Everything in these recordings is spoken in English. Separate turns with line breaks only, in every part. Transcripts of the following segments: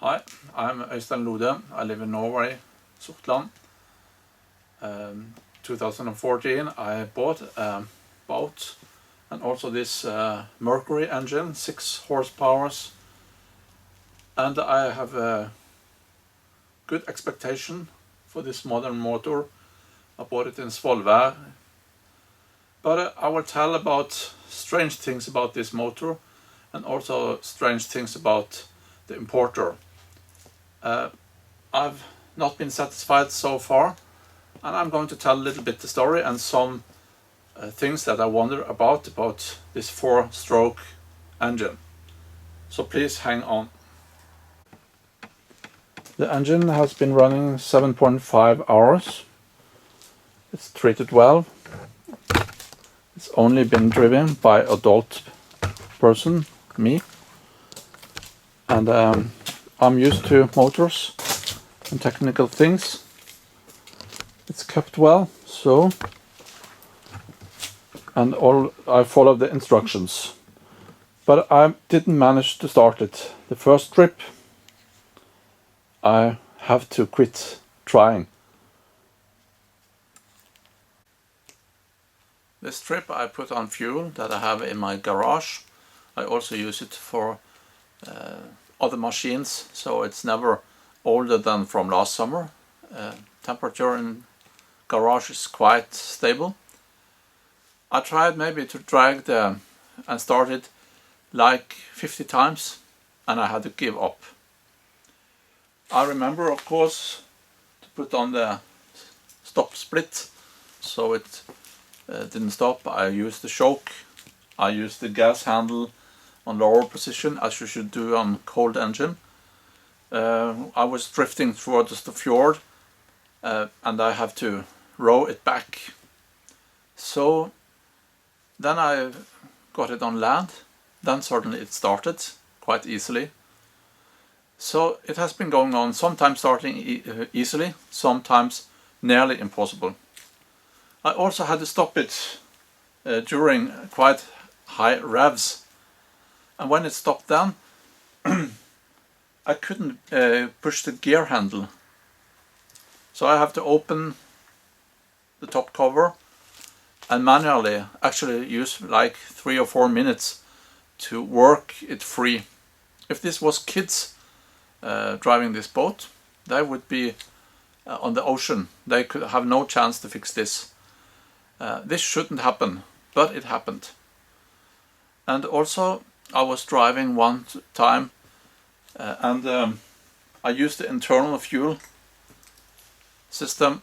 Hi, I'm Øystein Lode. I live in Norway, Sortland. 2014 I bought a boat and also this Mercury engine, 6 horsepower, and I have a good expectation for this modern motor. I bought it in Svolvær, but I will tell about strange things about this motor and also strange things about the importer. I've not been satisfied so far, and I'm going to tell a little bit the story and some things that I wonder about this 4-stroke engine. So please hang on. The engine has been running 7.5 hours. It's treated well. It's only been driven by adult person, me, and I'm used to motors and technical things. It's kept well, so, and I followed the instructions, but I didn't manage to start it. The first trip I have to quit trying. This trip I put on fuel that I have in my garage. I also use it for other machines, so it's never older than from last summer. Temperature in garage is quite stable. I tried maybe to drag and start it like 50 times, and I had to give up. I remember, of course, to put on the stop split so it didn't stop. I used the choke. I used the gas handle on lower position, as you should do on cold engine. I was drifting towards the fjord, and I have to row it back. So then I got it on land. Then suddenly it started quite easily. So it has been going on, sometimes starting easily, sometimes nearly impossible. I also had to stop it during quite high revs, and when it stopped then I couldn't push the gear handle, so I have to open the top cover and manually actually use like 3 or 4 minutes to work it free. If this was kids driving this boat, they would be on the ocean. They could have no chance to fix this. This shouldn't happen, but it happened. And also I was driving one time and I used the internal fuel system,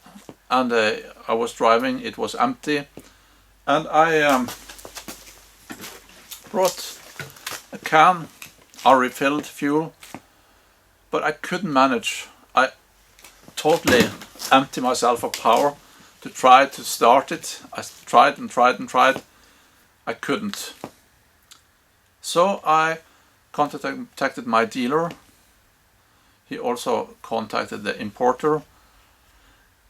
and I was driving, it was empty, and I brought a can. I refilled fuel, but I couldn't manage. I totally emptied myself of power to try to start it. I tried and tried and tried. I couldn't. So I contacted my dealer. He also contacted the importer,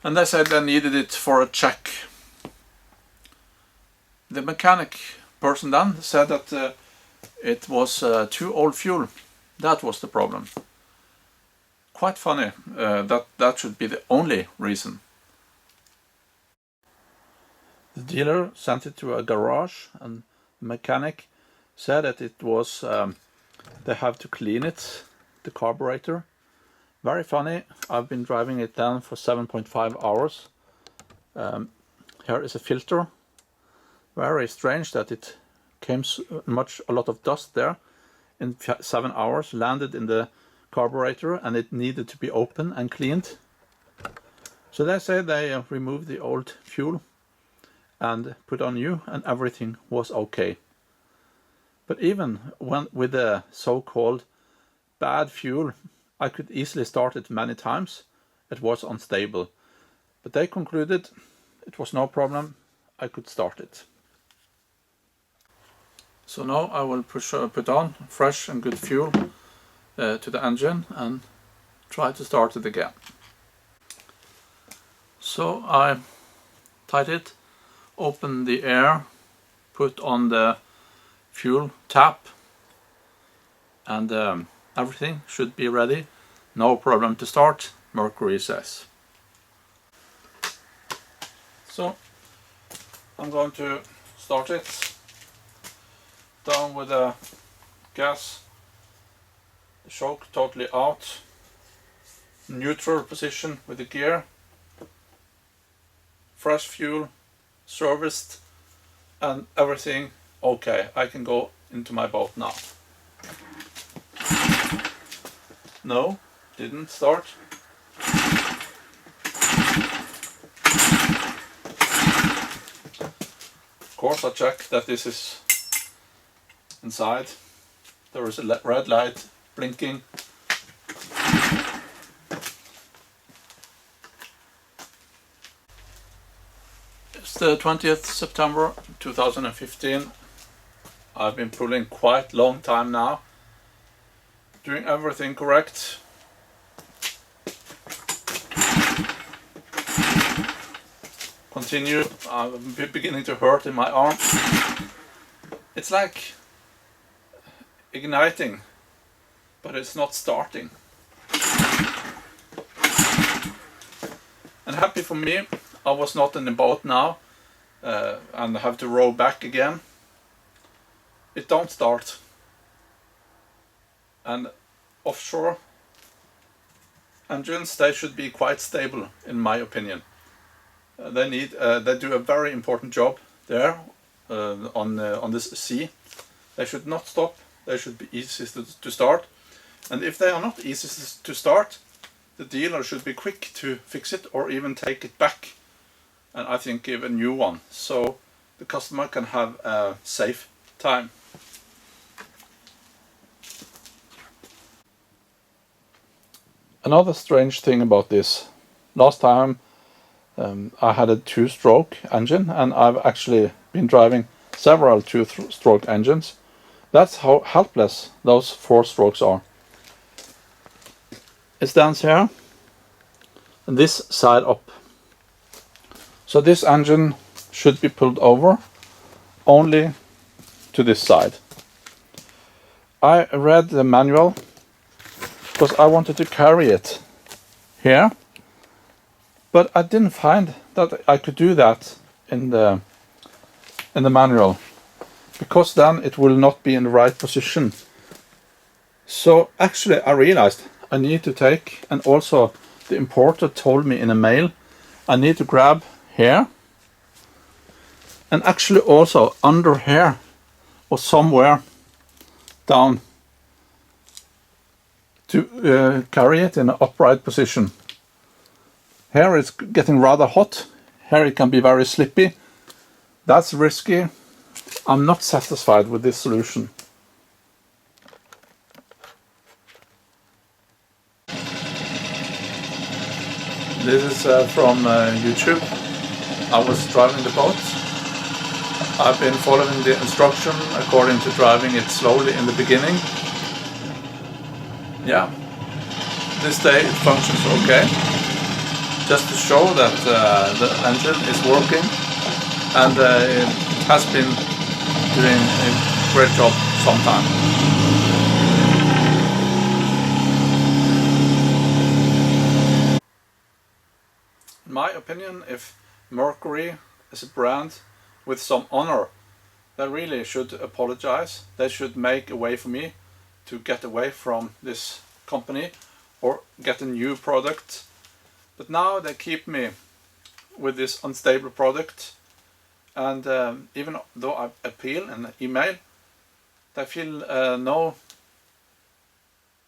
and they said they needed it for a check. The mechanic person then said that it was too old fuel. That was the problem. Quite funny that should be the only reason. The dealer sent it to a garage, and the mechanic said that it was they have to clean it, the carburetor. Very funny. I've been driving it then for 7.5 hours. Here is a filter. Very strange that it came a lot of dust there in 7 hours, landed in the carburetor, and it needed to be opened and cleaned. So they say they removed the old fuel and put on new, and everything was okay. But even with the so-called bad fuel, I could easily start it many times. It was unstable, but they concluded it was no problem. I could start it. So now I will put on fresh and good fuel to the engine and try to start it again. So I tied it, opened the air, put on the fuel tap, and everything should be ready No problem to start, Mercury says. So I'm going to start it down with the gas, the choke totally out, neutral position with the gear, fresh fuel, serviced, and everything okay. I can go into my boat now. No, didn't start. Of course I check that this is inside. There is a red light blinking. It's the 20th September 2015. I've been pulling quite long time now, doing everything correct. Continue. I'm beginning to hurt in my arm. It's like igniting, but it's not starting. And happy for me, I was not in the boat now and have to row back again. It don't start. And offshore engines, they should be quite stable in my opinion. They do a very important job there on this sea. They should not stop. They should be easy to start. And if they are not easy to start, the dealer should be quick to fix it or even take it back. And I think give a new one, so the customer can have a safe time. Another strange thing about this, last time I had a 2-stroke engine, and I've actually been driving several 2-stroke engines. That's how helpless those 4 strokes are. It stands here, and this side up. So this engine should be pulled over only to this side. I read the manual because I wanted to carry it here, but I didn't find that I could do that in the manual, because then it will not be in the right position. So actually I realized I need to take, and also the importer told me in a mail, I need to grab here, and actually also under here or somewhere down to carry it in an upright position. Here it's getting rather hot. Here it can be very slippy. That's risky. I'm not satisfied with this solution. This is from YouTube. I was driving the boat. I've been following the instruction according to driving it slowly in the beginning. Yeah, this day it functions okay. Just to show that the engine is working, and it has been doing a great job sometime. In my opinion, if Mercury is a brand with some honor, they really should apologize. They should make a way for me to get away from this company or get a new product. But now they keep me with this unstable product, and even though I appeal in an email, they feel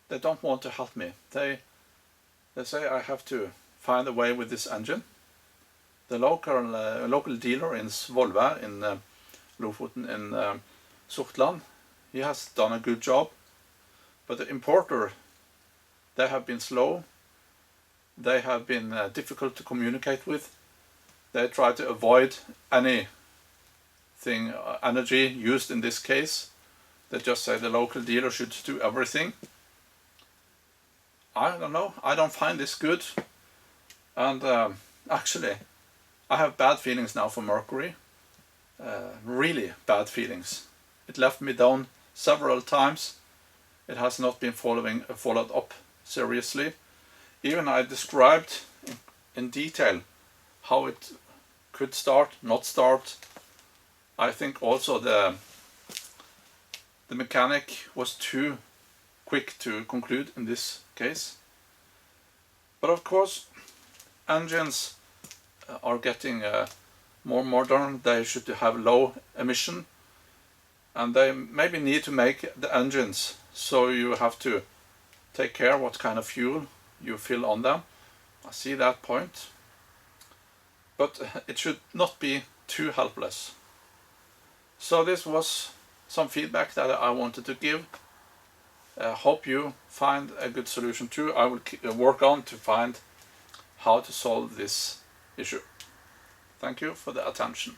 they don't want to help me. They say I have to find a way with this engine. The local dealer in Svolvær in Lofoten in Sortland, he has done a good job, but the importer, they have been slow. They have been difficult to communicate with. They try to avoid anything energy used in this case. They just say the local dealer should do everything. I don't know. I don't find this good. And actually, I have bad feelings now for Mercury. Really bad feelings. It left me down several times. It has not been followed up seriously. Even I described in detail how it could start, not start. I think also the mechanic was too quick to conclude in this case. But of course, engines are getting more modern. They should have low emission, and they maybe need to make the engines so you have to take care what kind of fuel you fill on them. I see that point, but it should not be too helpless. So this was some feedback that I wanted to give. Hope you find a good solution too. I will work on to find how to solve this issue. Thank you for the attention.